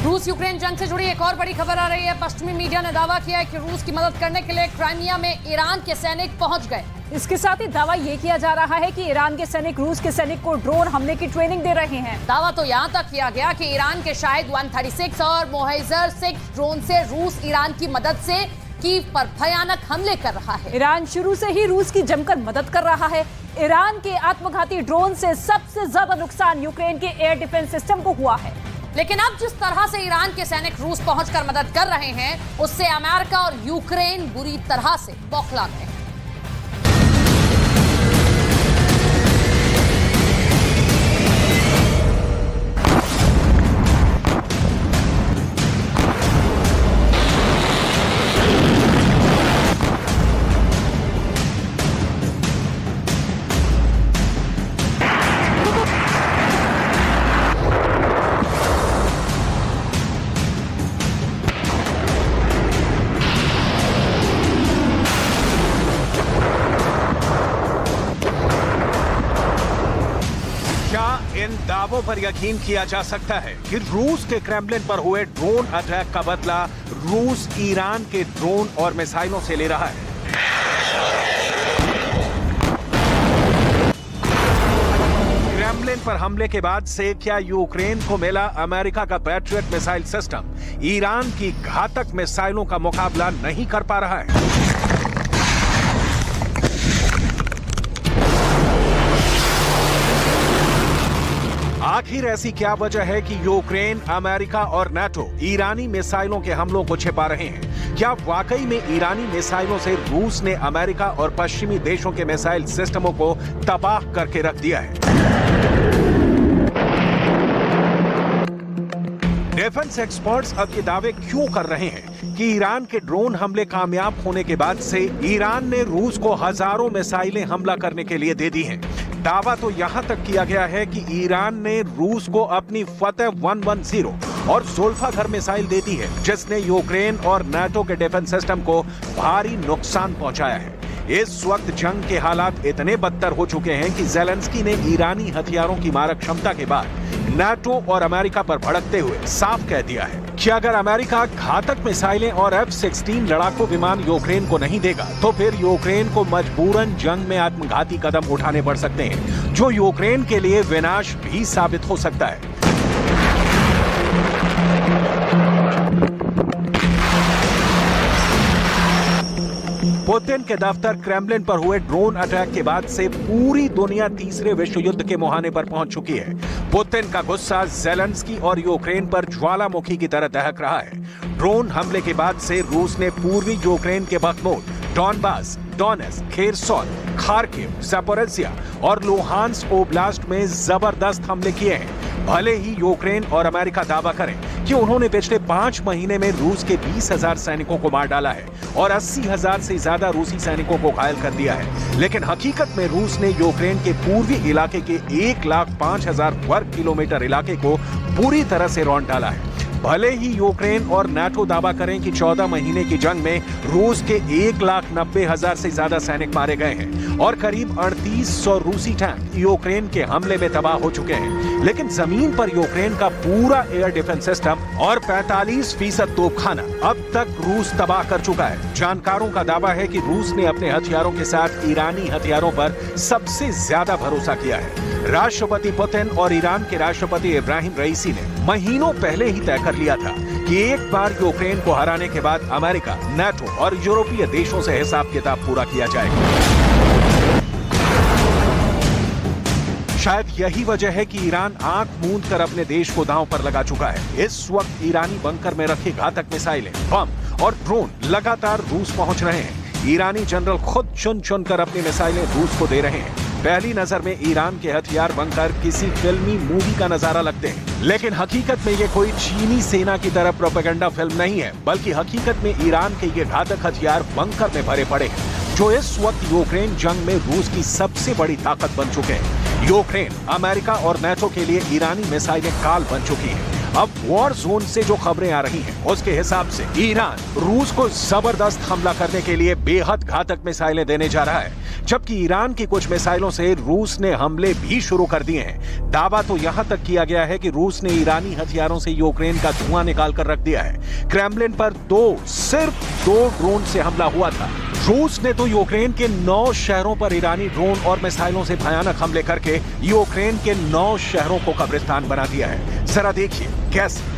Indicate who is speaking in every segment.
Speaker 1: रूस यूक्रेन जंग से जुड़ी एक और बड़ी खबर आ रही है। पश्चिमी मीडिया ने दावा किया है कि रूस की मदद करने के लिए क्राइमिया में ईरान के सैनिक पहुंच गए।
Speaker 2: इसके साथ ही दावा ये किया जा रहा है कि ईरान के सैनिक रूस के सैनिक को ड्रोन हमले की ट्रेनिंग दे रहे हैं।
Speaker 1: दावा तो यहाँ तक किया गया कि ईरान के शायद 136 और मोहेजर 6 ड्रोन से रूस ईरान की मदद से कीव पर भयानक हमले कर रहा है।
Speaker 2: ईरान शुरू से ही रूस की जमकर मदद कर रहा है। ईरान के आत्मघाती ड्रोन से सबसे ज्यादा नुकसान यूक्रेन के एयर डिफेंस सिस्टम को हुआ है।
Speaker 1: लेकिन अब जिस तरह से ईरान के सैनिक रूस पहुंचकर मदद कर रहे हैं, उससे अमेरिका और यूक्रेन बुरी तरह से बौखला गए हैं।
Speaker 3: इन दावों पर यकीन किया जा सकता है कि रूस के क्रेमलिन पर हुए ड्रोन अटैक का बदला रूस ईरान के ड्रोन और मिसाइलों से ले रहा है। क्रेमलिन पर हमले के बाद से क्या यूक्रेन को मिला अमेरिका का पैट्रियट मिसाइल सिस्टम ईरान की घातक मिसाइलों का मुकाबला नहीं कर पा रहा है? आखिर ऐसी क्या वजह है कि यूक्रेन, अमेरिका और नाटो ईरानी मिसाइलों के हमलों को छिपा रहे हैं? क्या वाकई में ईरानी मिसाइलों से रूस ने अमेरिका और पश्चिमी देशों के मिसाइल सिस्टमों को तबाह करके रख दिया है? डिफेंस एक्सपर्ट्स अब ये दावे क्यों कर रहे हैं कि ईरान के ड्रोन हमले कामयाब होने के बाद से ईरान ने रूस को हजारों मिसाइलें हमला करने के लिए दे दी हैं? दावा तो यहां तक किया गया है कि ईरान ने रूस को अपनी फतेह 110 और ज़ुल्फ़ाकार मिसाइल दे दी है, जिसने यूक्रेन और नाटो के डिफेंस सिस्टम को भारी नुकसान पहुंचाया है। इस वक्त जंग के हालात इतने बदतर हो चुके हैं कि ज़ेलेंस्की ने ईरानी हथियारों की मारक क्षमता के बाद नाटो और अमेरिका पर भड़कते हुए साफ कह दिया है कि अगर अमेरिका घातक मिसाइलें और F-16 लड़ाकू विमान यूक्रेन को नहीं देगा, तो फिर यूक्रेन को मजबूरन जंग में आत्मघाती कदम उठाने पड़ सकते हैं, जो यूक्रेन के लिए विनाश भी साबित हो सकता है। पुतिन के दफ्तर क्रेमलिन पर हुए ड्रोन अटैक के बाद से पूरी दुनिया तीसरे विश्व युद्ध के मुहाने पर पहुंच चुकी है। पुतिन का गुस्सा ज़ेलेंस्की और यूक्रेन पर ज्वालामुखी की तरह दहक रहा है। ड्रोन हमले के बाद से रूस ने पूर्वी यूक्रेन के बख्मूट, Donbas, Donetsk, Kherson, Kharkiv, Zaporizhzhia और लुहांस्क ओब्लास्ट में जबरदस्त हमले किए हैं। भले ही यूक्रेन और अमेरिका दावा करें कि उन्होंने पिछले 5 महीने में रूस के 20,000 सैनिकों को मार डाला है और 80,000 से ज्यादा रूसी सैनिकों को घायल कर दिया है, लेकिन हकीकत में रूस ने यूक्रेन के पूर्वी इलाके के 1,05,000 वर्ग किलोमीटर इलाके को पूरी तरह से रौंद डाला है। भले ही यूक्रेन और नाटो दावा करें कि 14 महीने की जंग में रूस के 1,90,000 से ज्यादा सैनिक मारे गए हैं और करीब 3,800 रूसी टैंक यूक्रेन के हमले में तबाह हो चुके हैं, लेकिन जमीन पर यूक्रेन का पूरा एयर डिफेंस सिस्टम और 45% तोपखाना अब तक रूस तबाह कर चुका है। जानकारों का दावा है कि रूस ने अपने हथियारों के साथ ईरानी हथियारों पर सबसे ज्यादा भरोसा किया है। राष्ट्रपति पुतिन और ईरान के राष्ट्रपति इब्राहिम रईसी ने महीनों पहले ही तय कर लिया था कि एक बार यूक्रेन को हराने के बाद अमेरिका, नाटो और यूरोपीय देशों से हिसाब किताब पूरा किया जाएगा। शायद यही वजह है कि ईरान आंख मूंद कर अपने देश को दांव पर लगा चुका है। इस वक्त ईरानी बंकर में रखे घातक मिसाइलें, बम और ड्रोन लगातार रूस पहुंच रहे हैं। ईरानी जनरल खुद चुन चुन कर अपनी मिसाइलें रूस को दे रहे हैं। पहली नजर में ईरान के हथियार बंकर किसी फिल्मी मूवी का नजारा लगते हैं, लेकिन हकीकत में ये कोई चीनी सेना की तरह प्रोपेगेंडा फिल्म नहीं है, बल्कि हकीकत में ईरान के ये घातक हथियार बंकर में भरे पड़े हैं, जो इस वक्त यूक्रेन जंग में रूस की सबसे बड़ी ताकत बन चुके हैं। यूक्रेन, अमेरिका और नाटो के लिए ईरानी मिसाइलें काल बन चुकी हैं। अब वॉर जोन से जो खबरें आ रही हैं, उसके हिसाब से ईरान रूस को जबरदस्त हमला करने के लिए बेहद घातक मिसाइलें देने जा रहा है। जबकि ईरान की कुछ मिसाइलों से रूस ने हमले भी शुरू कर दिए हैं। दावा तो यहां तक किया गया है कि रूस ने ईरानी हथियारों से यूक्रेन का धुआं निकाल कर रख दिया है। क्रेमलिन पर सिर्फ दो ड्रोन से हमला हुआ था। रूस ने तो यूक्रेन के 9 शहरों पर ईरानी ड्रोन और मिसाइलों से भयानक हमले करके यूक्रेन के 9 शहरों को कब्रिस्तान बना दिया है। जरा देखिए कैसे।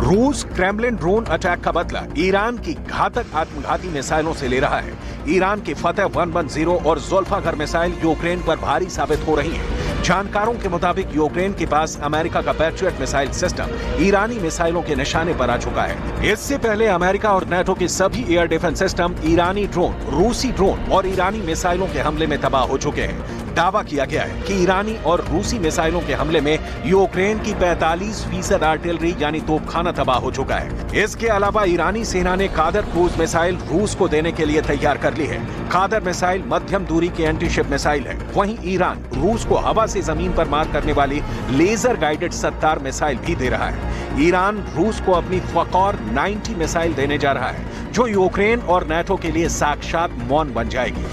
Speaker 3: रूस क्रेमलिन ड्रोन अटैक का बदला ईरान की घातक आत्मघाती मिसाइलों से ले रहा है। ईरान की फतेह 110 और ज़ुल्फ़ाकार मिसाइल यूक्रेन पर भारी साबित हो रही हैं। जानकारों के मुताबिक यूक्रेन के पास अमेरिका का पैट्रियट मिसाइल सिस्टम ईरानी मिसाइलों के निशाने पर आ चुका है। इससे पहले अमेरिका और नेटो के सभी एयर डिफेंस सिस्टम ईरानी ड्रोन, रूसी ड्रोन और ईरानी मिसाइलों के हमले में तबाह हो चुके हैं। दावा किया गया है कि ईरानी और रूसी मिसाइलों के हमले में यूक्रेन की 45% आर्टिलरी यानी तोपखाना तबाह हो चुका है। इसके अलावा ईरानी सेना ने कादर क्रूज मिसाइल रूस को देने के लिए तैयार कर ली है। कादर मिसाइल मध्यम दूरी की एंटीशिप मिसाइल है। वहीं ईरान रूस को हवा से जमीन पर मार करने वाली लेजर गाइडेड सत्तार मिसाइल भी दे रहा है। ईरान रूस को अपनी फ़क़ौर 90 मिसाइल देने जा रहा है, जो यूक्रेन और नेटो के लिए साक्षात मौन बन जाएगी।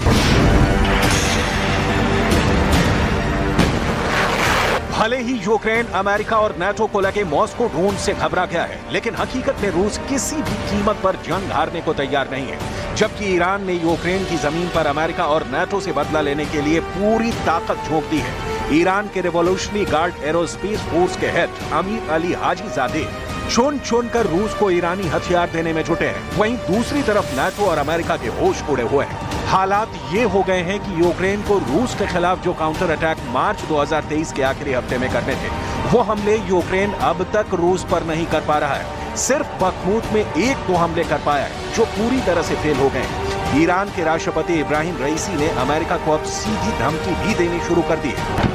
Speaker 3: भले ही यूक्रेन अमेरिका और नेटो को लगे मॉस्को ड्रोन से घबरा गया है, लेकिन हकीकत में रूस किसी भी कीमत पर जंग हारने को तैयार नहीं है। जबकि ईरान ने यूक्रेन की जमीन पर अमेरिका और नेटो से बदला लेने के लिए पूरी ताकत झोंक दी है। ईरान के रिवॉल्यूशनरी गार्ड एरोस्पेस फोर्स के हेड अमीर अली हाजीजादे चुन कर रूस को ईरानी हथियार देने में जुटे हैं। वहीं दूसरी तरफ नेटो और अमेरिका के होश उड़े हुए हैं। हालात ये हो गए हैं कि यूक्रेन को रूस के खिलाफ जो काउंटर अटैक मार्च 2023 के आखिरी हफ्ते में करने थे, वो हमले यूक्रेन अब तक रूस पर नहीं कर पा रहा है। सिर्फ बखमूत में 1-2 हमले कर पाया है, जो पूरी तरह से फेल हो गए। ईरान के राष्ट्रपति इब्राहिम रईसी ने अमेरिका को अब सीधी धमकी भी देनी शुरू कर दी है।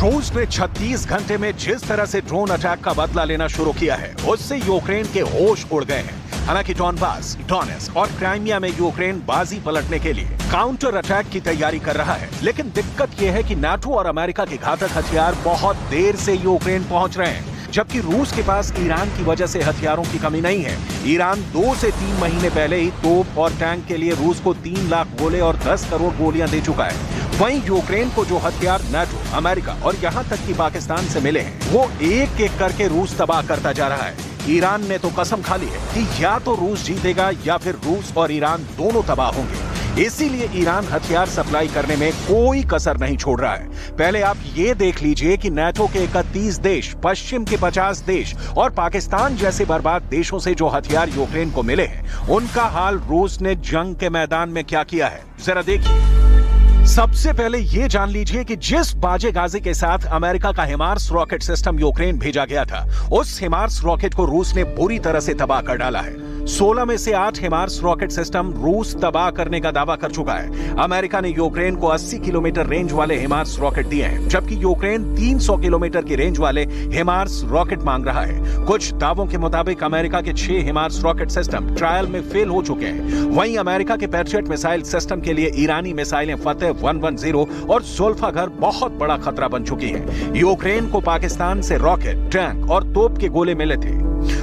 Speaker 3: रूस ने 36 घंटे में जिस तरह से ड्रोन अटैक का बदला लेना शुरू किया है, उससे यूक्रेन के होश उड़ गए हैं। हालांकि डॉनबास, डोनेट्स्क और क्राइमिया में यूक्रेन बाजी पलटने के लिए काउंटर अटैक की तैयारी कर रहा है। लेकिन दिक्कत यह है कि नाटो और अमेरिका के घातक हथियार बहुत देर से यूक्रेन पहुंच रहे हैं, जबकि रूस के पास ईरान की वजह से हथियारों की कमी नहीं है। ईरान 2 से 3 महीने पहले ही तोप और टैंक के लिए रूस को 3 लाख गोले और 10 करोड़ गोलियां दे चुका है। वहीं यूक्रेन को जो हथियार नाटो, अमेरिका और यहां तक कि पाकिस्तान से मिले हैं, वो एक एक करके रूस तबाह करता जा रहा है। ईरान ने तो कसम खा ली है कि या तो रूस जीतेगा या फिर रूस और ईरान दोनों तबाह होंगे। इसीलिए ईरान हथियार सप्लाई करने में कोई कसर नहीं छोड़ रहा है। पहले आप ये देख लीजिए कि नाटो के 31 देश, पश्चिम के 50 देश और पाकिस्तान जैसे बर्बाद देशों से जो हथियार यूक्रेन को मिले हैं, उनका हाल रूस ने जंग के मैदान में क्या किया है, जरा देखिए। सबसे पहले ये जान लीजिए कि जिस बाजे गाजी के साथ अमेरिका का हिमार्स रॉकेट सिस्टम यूक्रेन भेजा गया था, उस हिमार्स रॉकेट को रूस ने बुरी तरह से तबाह कर डाला है। 16 में से 8 हिमार्स रॉकेट सिस्टम रूस तबाह करने का दावा कर चुका है। अमेरिका ने यूक्रेन को 80 किलोमीटर रेंज वाले हिमार्स रॉकेट दिए हैं, जबकि यूक्रेन 300 किलोमीटर की रेंज वाले हिमार्स रॉकेट मांग रहा है। कुछ दावों के मुताबिक अमेरिका के 6 हिमार्स रॉकेट सिस्टम ट्रायल में फेल हो चुके हैं। वहीं अमेरिका के पैट्रियट मिसाइल सिस्टम के लिए ईरानी मिसाइलें फतेह 110 और ज़ुल्फ़ाकार बहुत बड़ा खतरा बन चुकी है। यूक्रेन को पाकिस्तान से रॉकेट, टैंक और तोप के गोले मिले थे,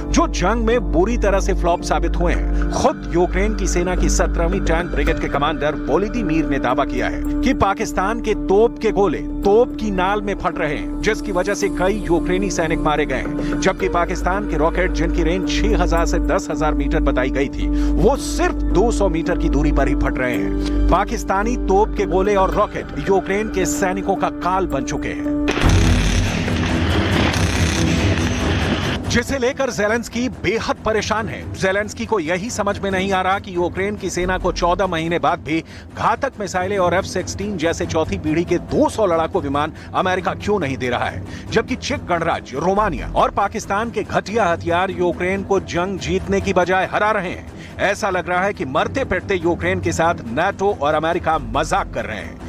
Speaker 3: जो जंग में बुरी तरह से फ्लॉप साबित हुए हैं। खुद यूक्रेन की सेना की 17वीं टैंक ब्रिगेड के कमांडर वोलोदिमीर ने दावा किया है कि पाकिस्तान के तोप के गोले तोप की नाल में फट रहे हैं, जिसकी वजह से कई यूक्रेनी सैनिक मारे गए हैं। जबकि पाकिस्तान के रॉकेट, जिनकी रेंज 6000 से 10000 मीटर बताई गई थी, वो सिर्फ 200 मीटर की दूरी पर ही फट रहे हैं। पाकिस्तानी तोप के गोले और रॉकेट यूक्रेन के सैनिकों का काल बन चुके हैं, जिसे लेकर ज़ेलेंस्की बेहद परेशान है। ज़ेलेंस्की को यही समझ में नहीं आ रहा कि यूक्रेन की सेना को 14 महीने बाद भी घातक मिसाइलें और F-16 जैसे चौथी पीढ़ी के 200 लड़ाकू विमान अमेरिका क्यों नहीं दे रहा है, जबकि चेक गणराज्य, रोमानिया और पाकिस्तान के घटिया हथियार यूक्रेन को जंग जीतने की बजाय हरा रहे हैं। ऐसा लग रहा है कि मरते पिटते यूक्रेन के साथ नाटो और अमेरिका मजाक कर रहे हैं।